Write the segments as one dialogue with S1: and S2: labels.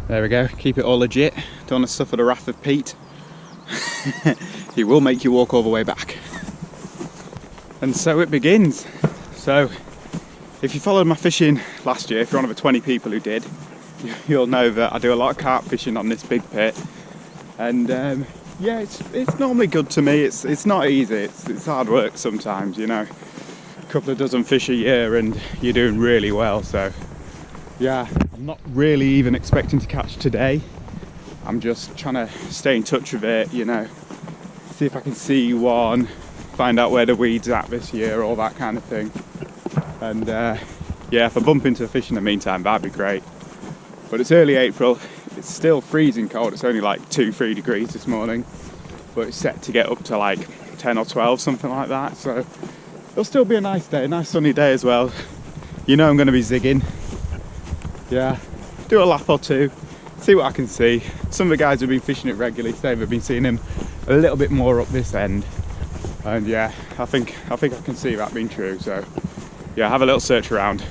S1: There we go, keep it all legit. Don't want to suffer the wrath of Pete. He will make you walk all the way back. And so it begins. So if you followed my fishing last year, if you're one of the 20 people who did, you'll know that I do a lot of carp fishing on this big pit. And yeah, it's normally good to me. It's not easy, it's hard work sometimes, you know. A couple of dozen fish a year and you're doing really well. So yeah, I'm not really even expecting to catch today. I'm just trying to stay in touch with it, you know, see if I can see one, find out where the weed's at this year, all that kind of thing. And yeah, if I bump into a fish in the meantime, that'd be great. But it's early April, it's still freezing cold. It's only like 2-3 degrees this morning, but it's set to get up to like 10 or 12, something like that. So it'll still be a nice day, a nice sunny day as well. You know I'm going to be zigging. Yeah, do a lap or two, see what I can see. Some of the guys who've been fishing it regularly say they've been seeing him a little bit more up this end. And yeah, I think I can see that being true. So yeah, have a little search around.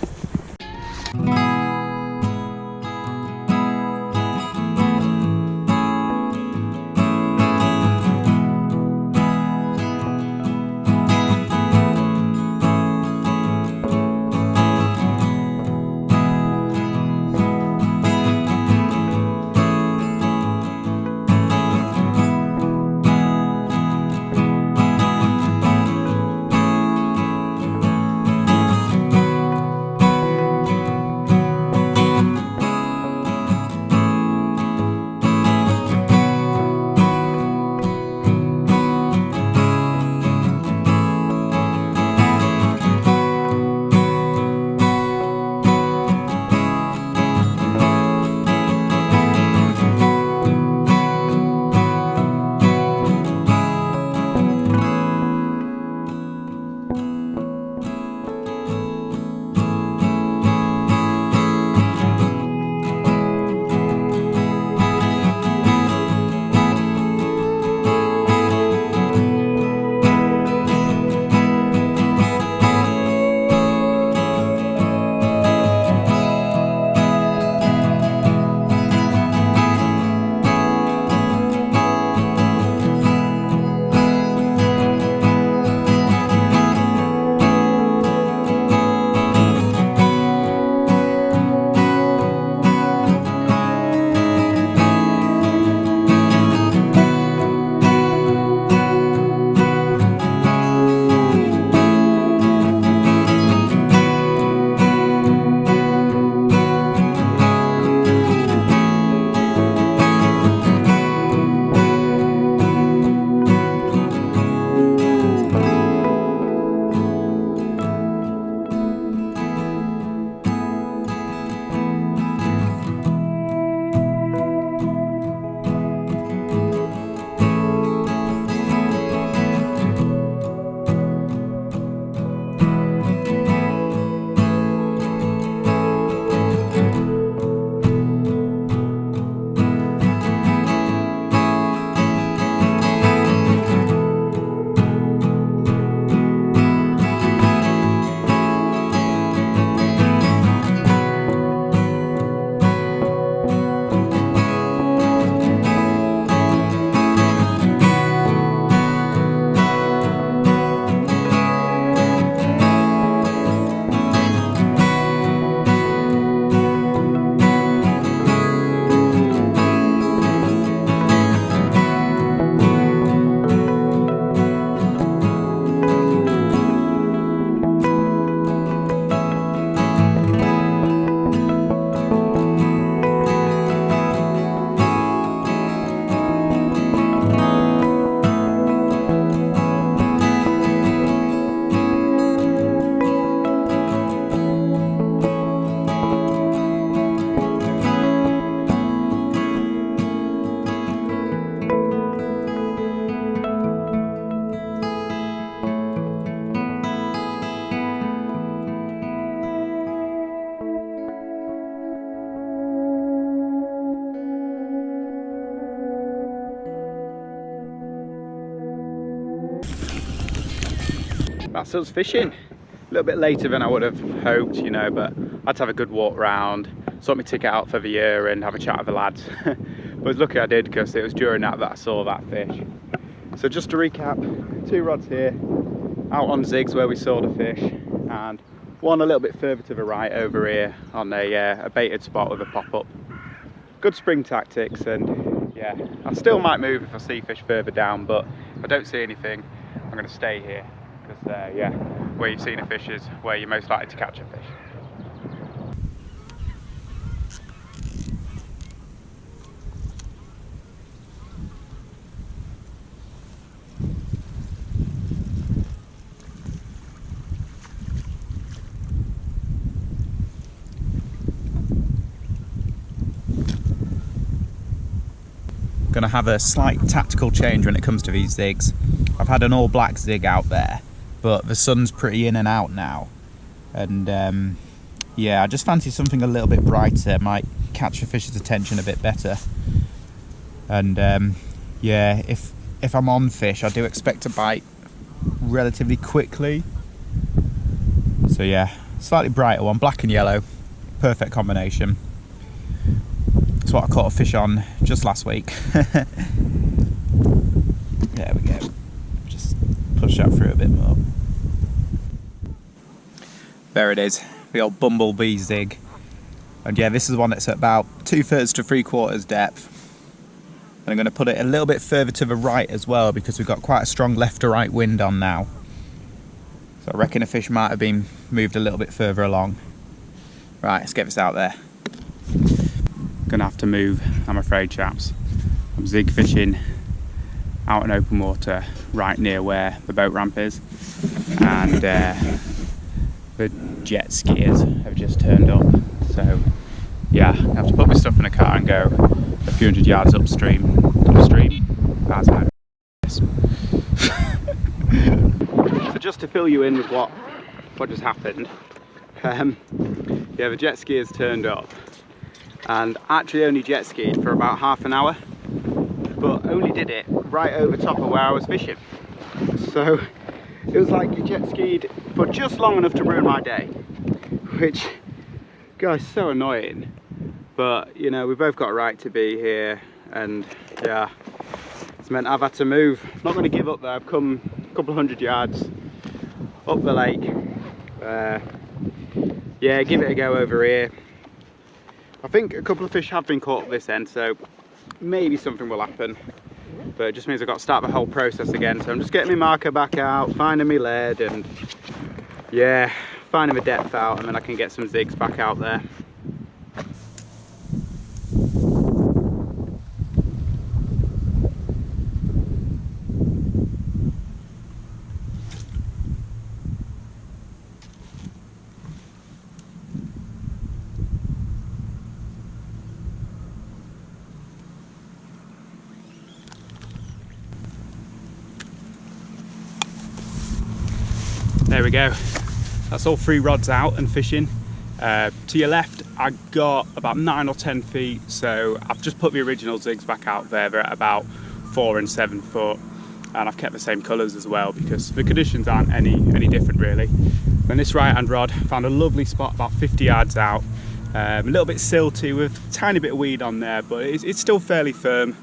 S1: That's us fishing. little bit later than I would have hoped, you know, but I had to have a good walk round, sort my ticket out for the year and have a chat with the lads. But I was lucky I did, because it was during that I saw that fish. So just to recap, 2 rods here, out on zigs where we saw the fish, and one a little bit further to the right over here on a baited spot with a pop-up. Good spring tactics, and yeah, I still might move if I see fish further down, but if I don't see anything, I'm going to stay here, because yeah, where you've seen a fish is where you're most likely to catch a fish. Going to have a slight tactical change when it comes to these zigs. I've had an all black zig out there, but the sun's pretty in and out now, and yeah, I just fancy something a little bit brighter, might catch a fish's attention a bit better. And yeah, if I'm on fish, I do expect to bite relatively quickly. So yeah, slightly brighter one, black and yellow, perfect combination. That's what I caught a fish on just last week. There we go. Just push that through a bit more. There it is, the old bumblebee zig. And yeah, this is one that's at about 2/3 to 3/4 depth. And I'm going to put it a little bit further to the right as well, because we've got quite a strong left to right wind on now. So I reckon a fish might have been moved a little bit further along. Right, let's get this out there. Gonna have to move, I'm afraid, chaps. I'm zig fishing out in open water right near where the boat ramp is, and the jet skiers have just turned up. So yeah, I have to put my stuff in a car and go a few hundred yards upstream. That's my So just to fill you in with what just happened, yeah, the jet skiers turned up, and actually only jet skied for about half an hour, but only did it right over top of where I was fishing. So it was like you jet skied for just long enough to ruin my day, which, guys, so annoying. But you know, we both got a right to be here, and yeah, it's meant I've had to move. I'm not going to give up though. I've come a couple hundred yards up the lake. Yeah, give it a go over here. I think a couple of fish have been caught up this end, so maybe something will happen, but it just means I've got to start the whole process again. So I'm just getting my marker back out, finding my lead, and yeah, finding the depth out, and then I can get some zigs back out there. There we go, that's all 3 rods out and fishing. To your left I got about 9 or 10 feet, so I've just put the original zigs back out there. They're at about 4 and 7 foot, and I've kept the same colours as well because the conditions aren't any different really. And this right hand rod, found a lovely spot about 50 yards out, a little bit silty with a tiny bit of weed on there, but it's still fairly firm.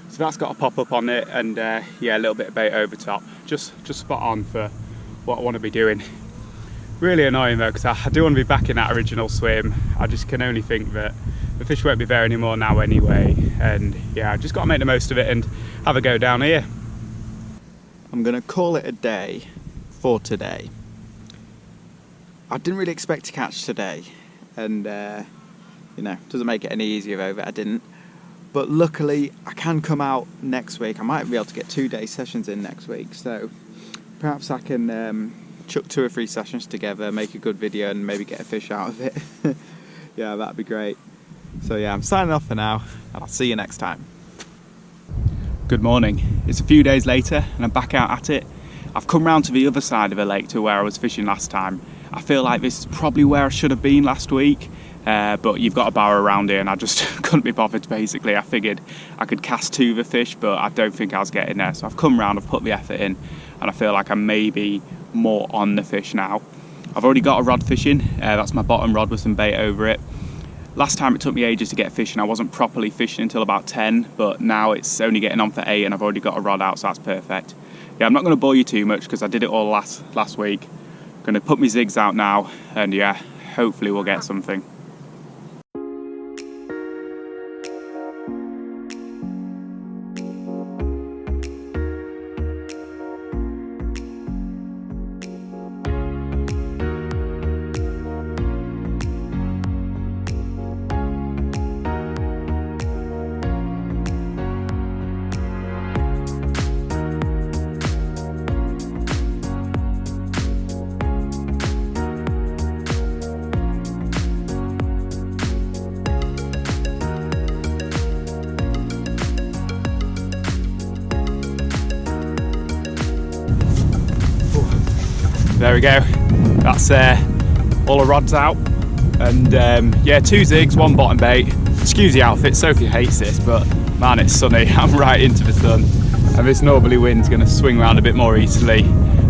S1: So that's got a pop up on it, and yeah, a little bit of bait over top, just spot on for what I want to be doing. Really annoying though, because I do want to be back in that original swim. I just can only think that the fish won't be there anymore now anyway, and yeah, I've just got to make the most of it and have a go down here. I'm going to call it a day for today. I didn't really expect to catch today, and you know, doesn't make it any easier though that I didn't. But luckily I can come out next week. I might be able to get 2-day sessions in next week, so perhaps I can chuck 2 or 3 sessions together, make a good video, and maybe get a fish out of it. Yeah, that'd be great. So yeah, I'm signing off for now, and I'll see you next time. Good morning. It's a few days later, and I'm back out at it. I've come round to the other side of the lake to where I was fishing last time. I feel like this is probably where I should have been last week, but you've got a barrow around here, and I just couldn't be bothered basically. I figured I could cast to the fish, but I don't think I was getting there. So I've come round, I've put the effort in, and I feel like I'm maybe more on the fish now. I've already got a rod fishing. That's my bottom rod with some bait over it. Last time it took me ages to get fishing. I wasn't properly fishing until about 10, but now it's only getting on for 8 and I've already got a rod out, so that's perfect. Yeah, I'm not going to bore you too much because I did it all last week. I'm going to put my zigs out now and yeah, hopefully we'll get something. There we go, that's all the rods out, and yeah, 2 zigs, 1 bottom bait. Excuse the outfit, Sophie hates this, but man, it's sunny. I'm right into the sun and this northerly wind's going to swing around a bit more easterly,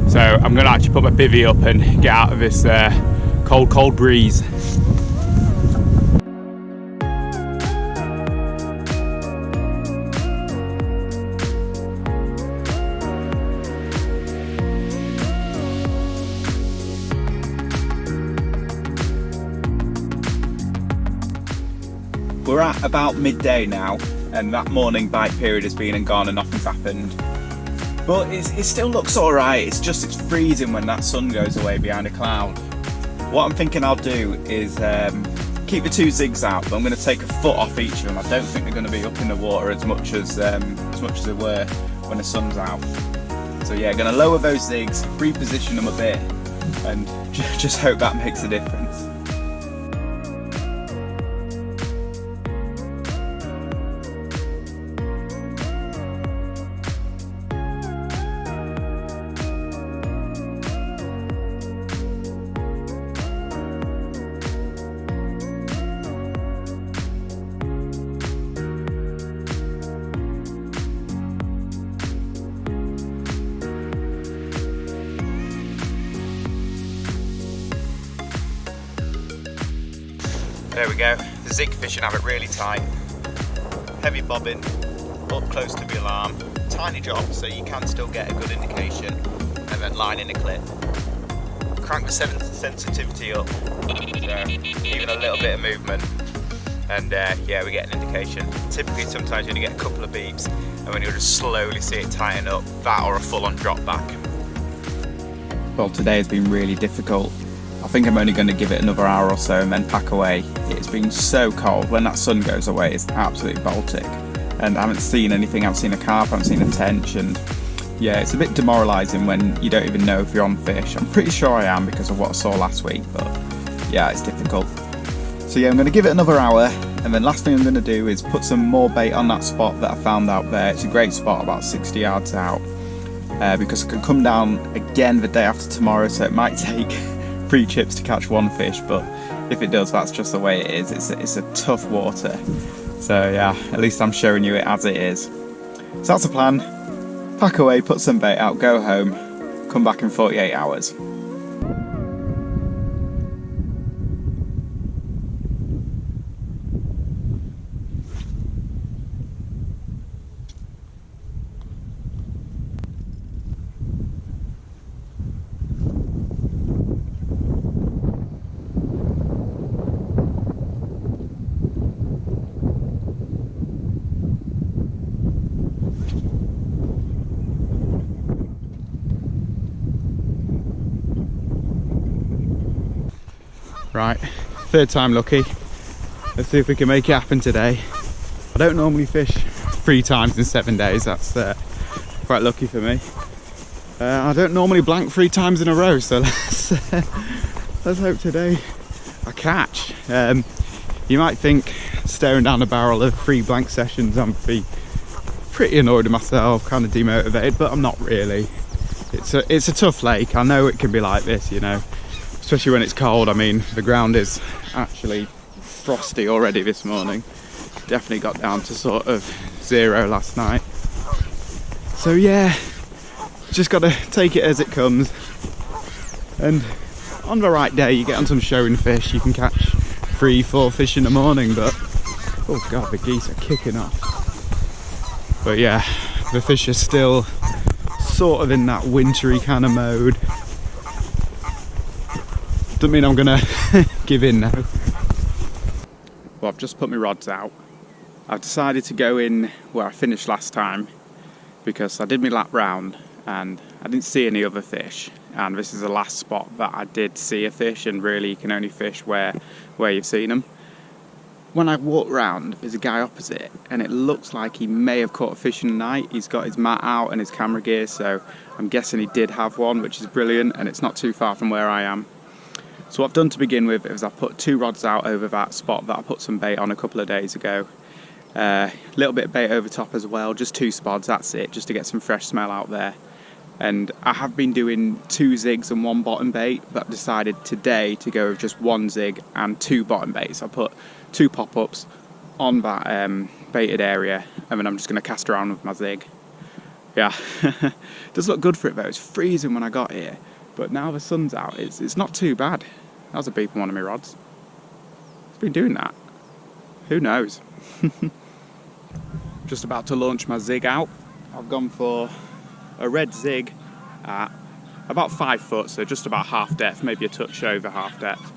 S1: so I'm going to actually put my bivvy up and get out of this cold breeze. We're at about midday now, and that morning bite period has been and gone and nothing's happened. But it still looks alright, it's freezing when that sun goes away behind a cloud. What I'm thinking I'll do is keep the 2 zigs out, but I'm going to take a foot off each of them. I don't think they're going to be up in the water as much as they were when the sun's out. So yeah, going to lower those zigs, reposition them a bit, and just hope that makes a difference. There we go, the zig fishing have it really tight. Heavy bobbin, up close to the alarm, tiny drop so you can still get a good indication, and then line in a clip. Crank the sensitivity up, so even a little bit of movement, and yeah, we get an indication. Typically sometimes you only get a couple of beeps, and when you'll just slowly see it tighten up, that or a full-on drop back. Well, today has been really difficult. I think I'm only going to give it another hour or so and then pack away. It's been so cold. When that sun goes away, it's absolutely Baltic. And I haven't seen anything. I haven't seen a carp, I haven't seen a tench, and yeah, it's a bit demoralising when you don't even know if you're on fish. I'm pretty sure I am because of what I saw last week, but yeah, it's difficult. So yeah, I'm going to give it another hour, and then last thing I'm going to do is put some more bait on that spot that I found out there. It's a great spot about 60 yards out, because I can come down again the day after tomorrow, so it might take 3 chips to catch 1 fish, but if it does, that's just the way it is. It's a tough water, so yeah, at least I'm showing you it as it is. So that's the plan. Pack away, put some bait out, go home, come back in 48 hours. Right, 3rd time lucky. Let's see if we can make it happen today. I don't normally fish 3 times in 7 days, that's quite lucky for me. I don't normally blank 3 times in a row, so let's hope today I catch. You might think staring down the barrel of 3 blank sessions I'm pretty annoyed with myself, kind of demotivated, but I'm not really. It's a tough lake. I know it can be like this, you know, especially when it's cold. I mean, the ground is actually frosty already this morning. Definitely got down to sort of 0 last night. So yeah, just got to take it as it comes and on the right day, you get on some showing fish, you can catch 3-4 fish in the morning, but oh god, the geese are kicking off. But yeah, the fish are still sort of in that wintry kind of mode. Doesn't mean I'm gonna give in now. Well, I've just put my rods out. I've decided to go in where I finished last time because I did my lap round and I didn't see any other fish, and this is the last spot that I did see a fish, and really you can only fish where you've seen them. When I walk round, there's a guy opposite and it looks like he may have caught a fish in the night. He's got his mat out and his camera gear, so I'm guessing he did have one, which is brilliant, and it's not too far from where I am. So what I've done to begin with is I've put 2 rods out over that spot that I put some bait on a couple of days ago. A little bit of bait over top as well, just 2 spods, that's it, just to get some fresh smell out there. And I have been doing 2 zigs and 1 bottom bait, but I've decided today to go with just 1 zig and 2 bottom baits. I put 2 pop-ups on that baited area, and then I'm just going to cast around with my zig. Yeah, does look good for it though. It's freezing when I got here, but now the sun's out, it's not too bad. That was a beep on one of my rods. It's been doing that. Who knows? Just about to launch my zig out. I've gone for a red zig at about 5 foot, so just about half depth, maybe a touch over half depth.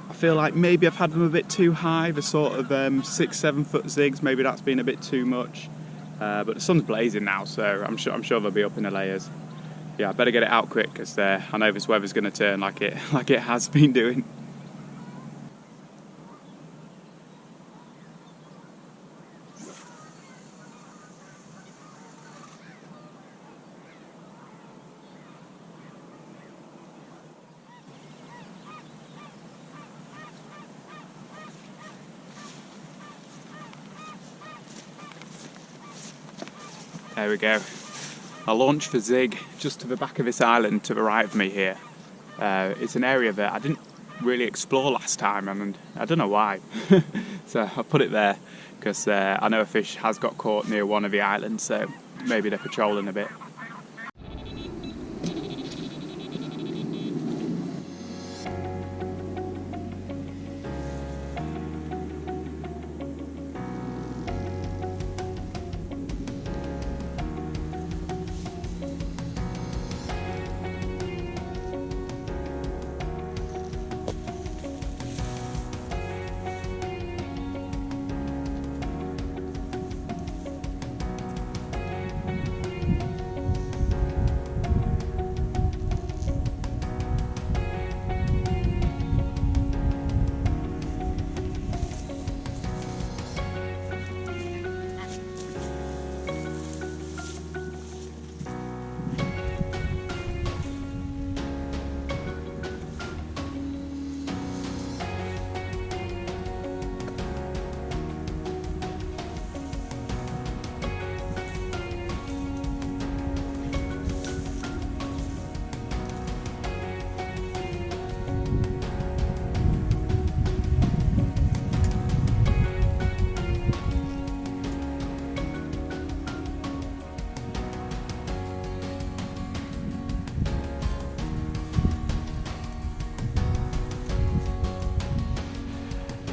S1: I feel like maybe I've had them a bit too high, the sort of 6-7 foot zigs, maybe that's been a bit too much. But the sun's blazing now, so I'm sure they'll be up in the layers. Yeah, I better get it out quick because I know this weather's going to turn like it has been doing. There we go. I launched for zig just to the back of this island to the right of me here. It's an area that I didn't really explore last time, and I don't know why. So I put it there because I know a fish has got caught near one of the islands, so maybe they're patrolling a bit.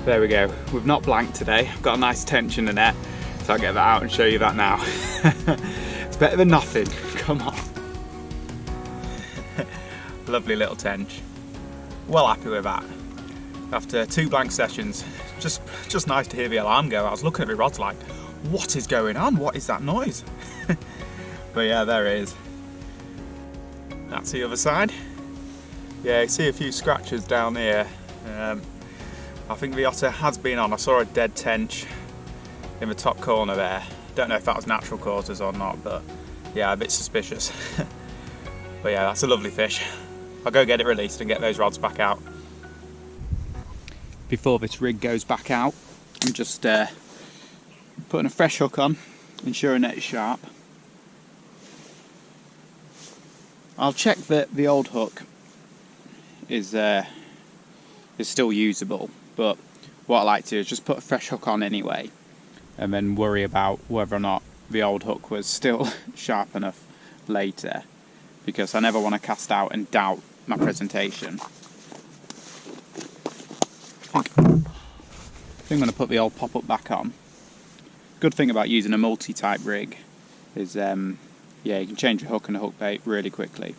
S1: There we go, we've not blanked today. I've got a nice tench in the net, so I'll get that out and show you that now. It's better than nothing, come on. Lovely little tench. Well happy with that. After 2 blank sessions, just nice to hear the alarm go. I was looking at the rods like, what is going on? What is that noise? But yeah, there it is. That's the other side. Yeah, you see a few scratches down here. I think the otter has been on. I saw a dead tench in the top corner there. Don't know if that was natural causes or not, but yeah, a bit suspicious. But yeah, that's a lovely fish. I'll go get it released and get those rods back out. Before this rig goes back out, I'm just putting a fresh hook on, ensuring that it's sharp. I'll check that the old hook is still usable, but what I like to do is just put a fresh hook on anyway, and then worry about whether or not the old hook was still sharp enough later, because I never want to cast out and doubt my presentation. I think I'm going to put the old pop-up back on. Good thing about using a multi-type rig is, yeah, you can change a hook and a hook bait really quickly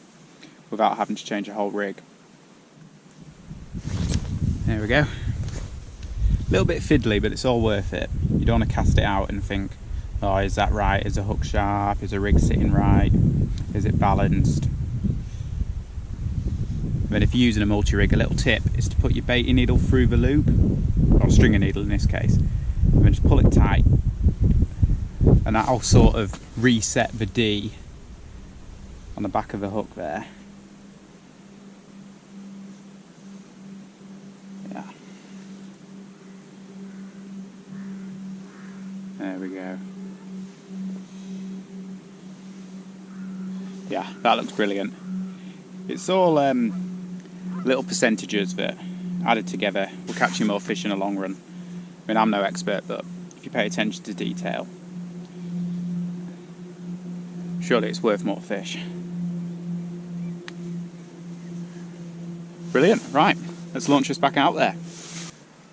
S1: without having to change a whole rig. There we go. A little bit fiddly, but it's all worth it. You don't want to cast it out and think, oh, is that right? Is the hook sharp? Is the rig sitting right? Is it balanced? Then if you're using a multi-rig, a little tip is to put your baiting needle through the loop, or stringer needle in this case, and then just pull it tight, and that'll sort of reset the D on the back of the hook there. Yeah. There we go. Yeah, that looks brilliant. It's all little percentages that added together will catch you more fish in the long run. I mean, I'm no expert, but if you pay attention to detail, surely it's worth more fish. Brilliant, right, let's launch this back out there.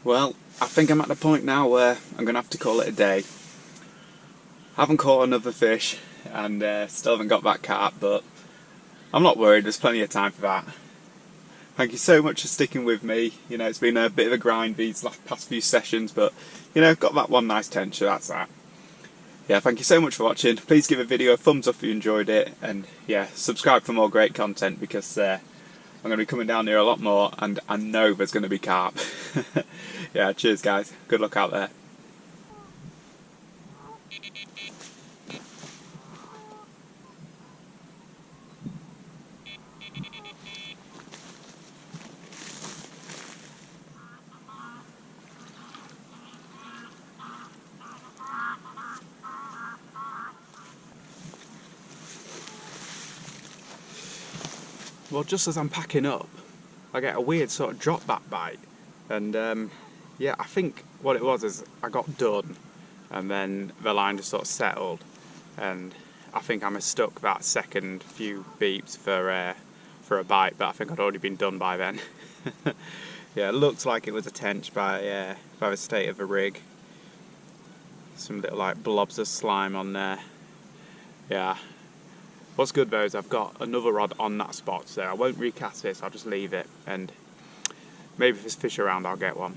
S1: Well, I think I'm at the point now where I'm going to have to call it a day. Haven't caught another fish and still haven't got that carp, but I'm not worried, there's plenty of time for that. Thank you so much for sticking with me. You know, it's been a bit of a grind these past few sessions, but you know, got that one nice tension, that's that. Yeah, thank you so much for watching. Please give a video a thumbs up if you enjoyed it, and yeah, subscribe for more great content, because I'm going to be coming down here a lot more, and I know there's going to be carp. Yeah, cheers guys, good luck out there. Well, just as I'm packing up, I get a weird sort of drop back bite, and yeah, I think what it was is I got done, and then the line just sort of settled, and I think I mistook that second few beeps for a bite, but I think I'd already been done by then. Yeah, it looks like it was a tench by the state of the rig. Some little like blobs of slime on there. Yeah. What's good though is I've got another rod on that spot, so I won't recast this, I'll just leave it, and maybe if there's fish around I'll get one.